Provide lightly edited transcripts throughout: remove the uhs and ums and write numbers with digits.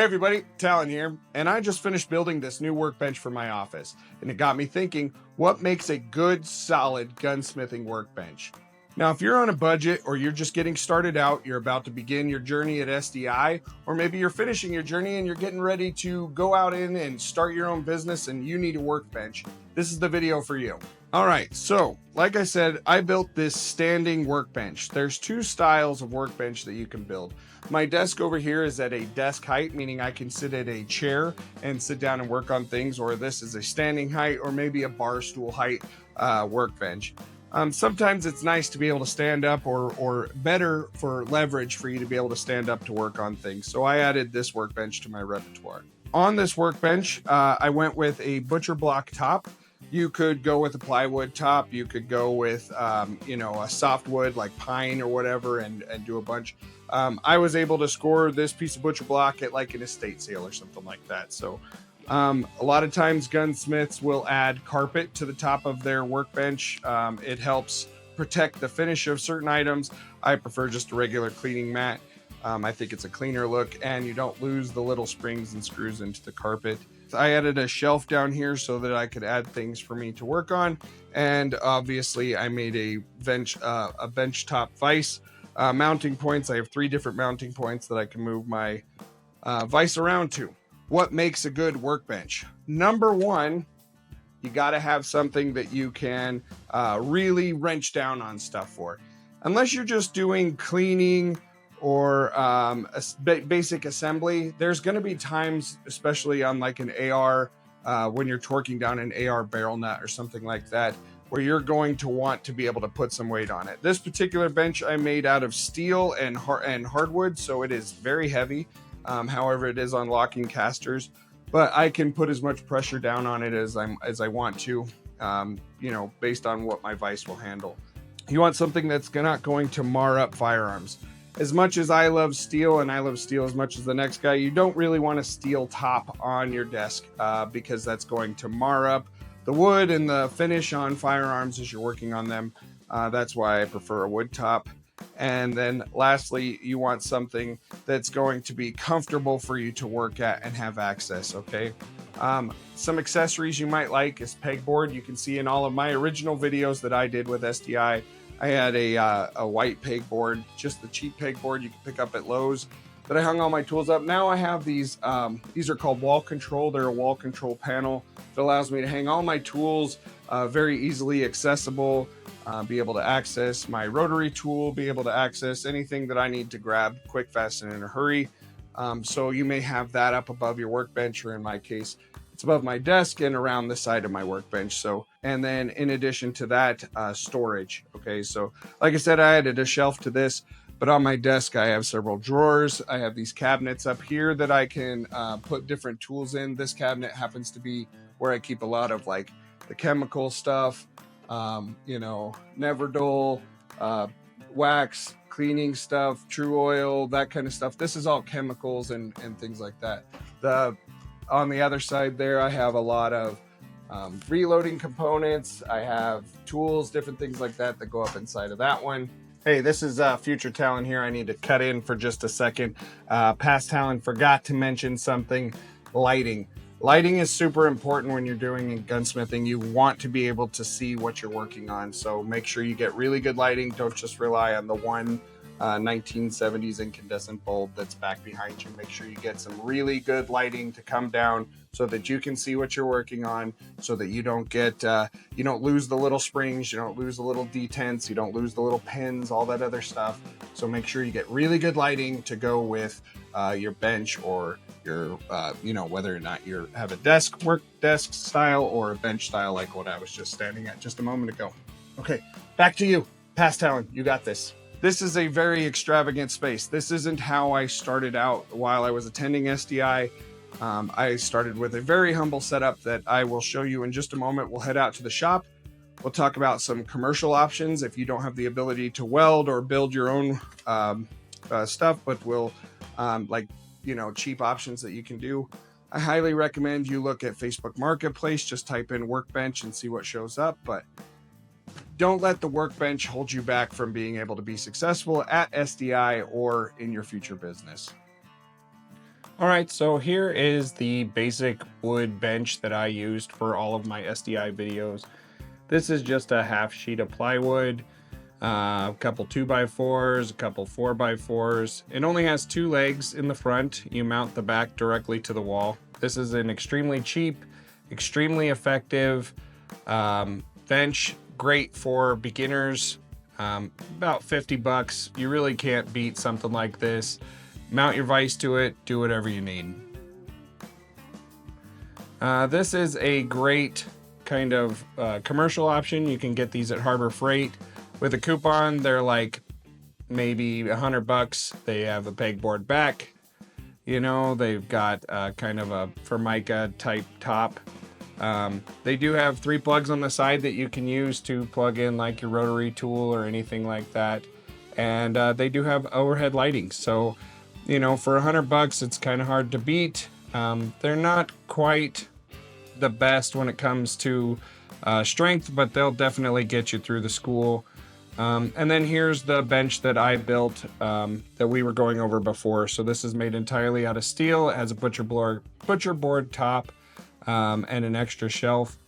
Hey everybody, Talon here, and I just finished building this new workbench for my office, and it got me thinking, what makes a good, solid gunsmithing workbench? Now, if you're on a budget or you're just getting started out, you're about to begin your journey at SDI, or maybe you're finishing your journey and you're getting ready to go out in and start your own business and you need a workbench, this is the video for you. All right, so like I said, I built this standing workbench. There's two styles of workbench that you can build. My desk over here is at a desk height, meaning I can sit at a chair and sit down and work on things, or this is a standing height or maybe a bar stool height workbench. Sometimes it's nice to be able to stand up, or better for leverage for you to be able to stand up to work on things. So I added this workbench to my repertoire. On this workbench, I went with a butcher block top. You could go with a plywood top. You could go with, a softwood like pine or whatever and do a bunch. I was able to score this piece of butcher block at like an estate sale or something like that. So a lot of times gunsmiths will add carpet to the top of their workbench. It helps protect the finish of certain items. I prefer just a regular cleaning mat. I think it's a cleaner look and you don't lose the little springs and screws into the carpet. I added a shelf down here so that I could add things for me to work on. And obviously I made a bench top vise. Mounting points, I have 3 different mounting points that I can move my vise around to. What makes a good workbench? Number one, you got to have something that you can really wrench down on stuff for. Unless you're just doing cleaning or basic assembly, there's going to be times, especially on like an AR, when you're torquing down an AR barrel nut or something like that, where you're going to want to be able to put some weight on it. This particular bench I made out of steel and hardwood, so it is very heavy. However, it is on locking casters, but I can put as much pressure down on it as I want to, based on what my vise will handle. You want something that's not going to mar up firearms. As much as I love steel, and I love steel as much as the next guy, you don't really want a steel top on your desk because that's going to mar up the wood and the finish on firearms as you're working on them. That's why I prefer a wood top. And then lastly, you want something that's going to be comfortable for you to work at and have access, okay? Some accessories you might like is pegboard. You can see in all of my original videos that I did with SDI, I had a white pegboard, just the cheap pegboard you can pick up at Lowe's, that I hung all my tools up. Now I have these are called wall control. They're a wall control panel that allows me to hang all my tools very easily accessible, be able to access my rotary tool, be able to access anything that I need to grab quick, fast, and in a hurry. So you may have that up above your workbench, or in my case, it's above my desk and around the side of my workbench. So, and then in addition to that, storage. Okay, so like I said, I added a shelf to this, but on my desk, I have several drawers. I have these cabinets up here that I can put different tools in. This cabinet happens to be where I keep a lot of like the chemical stuff, Neverdol, wax, cleaning stuff, True Oil, that kind of stuff. This is all chemicals and things like that. On the other side there, I have a lot of reloading components. I have tools, different things like that go up inside of that one. Hey, this is future Talon here. I need to cut in for just a second. Past Talon forgot to mention something: lighting. Lighting is super important when you're doing gunsmithing. You want to be able to see what you're working on. So make sure you get really good lighting. Don't just rely on the one 1970s incandescent bulb that's back behind you. Make sure you get some really good lighting to come down so that you can see what you're working on, so that you don't get, you don't lose the little springs, you don't lose the little detents, you don't lose the little pins, all that other stuff. So make sure you get really good lighting to go with your bench, or your, whether or not you have a work desk style or a bench style like what I was just standing at just a moment ago. Okay, back to you. Past Talon, you got this. This is a very extravagant space. This isn't how I started out while I was attending SDI. I started with a very humble setup that I will show you in just a moment. We'll head out to the shop. We'll talk about some commercial options if you don't have the ability to weld or build your own stuff, but we'll cheap options that you can do. I highly recommend you look at Facebook Marketplace. Just type in Workbench and see what shows up, but don't let the workbench hold you back from being able to be successful at SDI or in your future business. All right, so here is the basic wood bench that I used for all of my SDI videos. This is just a half sheet of plywood, a couple 2x4s, a couple 4x4s. It only has 2 legs in the front. You mount the back directly to the wall. This is an extremely cheap, extremely effective bench, great for beginners. About 50 bucks. You really can't beat something like this. Mount your vise to it, do whatever you need. This is a great kind of commercial option. You can get these at Harbor Freight. With a coupon, they're like maybe 100 bucks. They have a pegboard back. You know, they've got kind of a Formica type top. They do have 3 plugs on the side that you can use to plug in like your rotary tool or anything like that. And they do have overhead lighting. So, you know, for 100 bucks, it's kind of hard to beat. They're not quite the best when it comes to strength, but they'll definitely get you through the school. And then here's the bench that I built that we were going over before. So this is made entirely out of steel. It has a butcher board top and an extra shelf.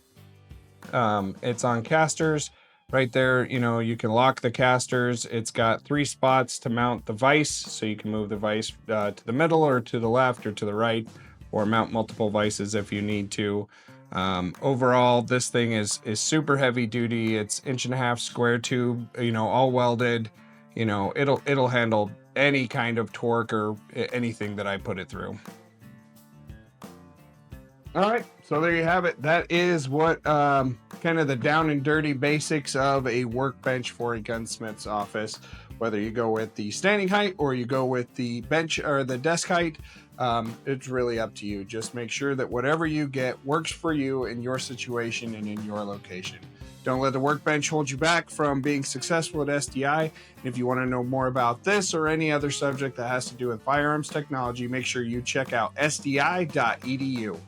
It's on casters. Right there, you know, you can lock the casters. It's got 3 spots to mount the vise, so you can move the vise to the middle or to the left or to the right, or mount multiple vices if you need to. Overall, this thing is super heavy duty. It's 1.5-inch square tube, you know, all welded. You know, it'll handle any kind of torque or anything that I put it through. All right, so there you have it. That is what kind of the down and dirty basics of a workbench for a gunsmith's office. Whether you go with the standing height or you go with the bench or the desk height, it's really up to you. Just make sure that whatever you get works for you in your situation and in your location. Don't let the workbench hold you back from being successful at SDI. And if you want to know more about this or any other subject that has to do with firearms technology, make sure you check out sdi.edu.